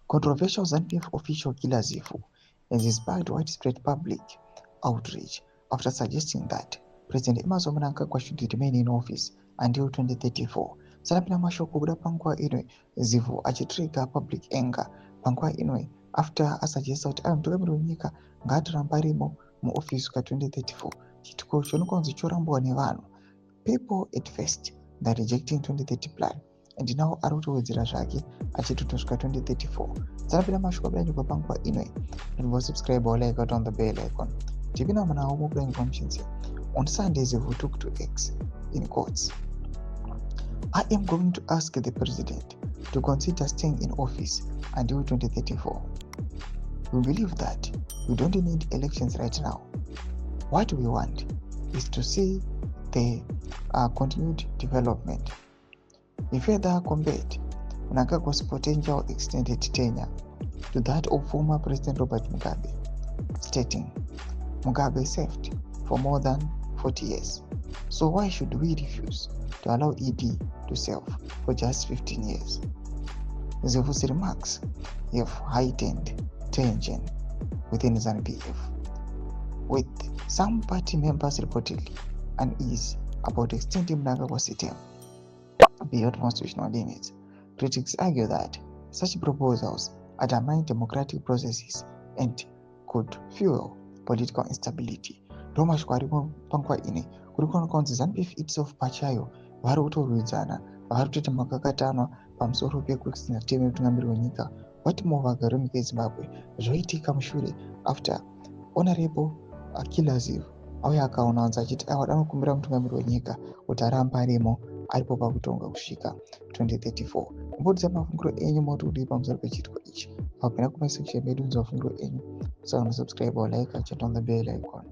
Controversial ZANU-PF official killer Zifu has inspired widespread public outrage after suggesting that President Emmerson Mnangagwa should remain in office until 2034. Sanapina mashoko kubuda panguva ino Zifu achitrigger public anger panguva ino after asuggested kuti mutungamiri wenyika ngaatoramba arimo muoffice kusvika 2034. Chituko chinokonzi chorambwa nevanhu. People at first they're rejecting 2030 plan and now ari kutowedzera zvake achitotosvika 2034. Sanapina mashoko abudanyika panguva ino. Don't subscribe or like on the bell icon. Tipina manawo mukura information. On Sunday, Zivu took to X in quotes. I am going to ask the president to consider staying in office until 2034. We believe that we don't need elections right now. What we want is to see the continued development. He further compared Mnangagwa's potential extended tenure to that of former President Robert Mugabe, stating, Mugabe served for more than 40 years. So why should we refuse to allow ED to serve for just 15 years? Zivu's remarks have heightened tension within ZANU-PF, with some party members reportedly uneasy about extending Mnangagwa's term beyond constitutional limits. Critics argue that such proposals undermine democratic processes and could fuel political instability. Ndomashoko arimo panguva ine kuri kuonekwa kunzi ZANU-PF itself pachayo vari kutorwidzana, vari kutoita makakatanwa pamusoro pekuextenda term yemutungamiri wenyika. What more vagari munyika yeZimbabwe zvoitika mushure after honorable killer Zivu auya akaona kunzi achiti aiwa anokumbira mutungamiri wenyika kuti aramba arimo aripo pakutonga kusvika 2034. Mumbodza mafungiro enyu moti kudii pamusoro pechitiko ichi. Pagona kuma section medu nzwa mafungiro enyu. So subscribe or like and chat on the bell icon.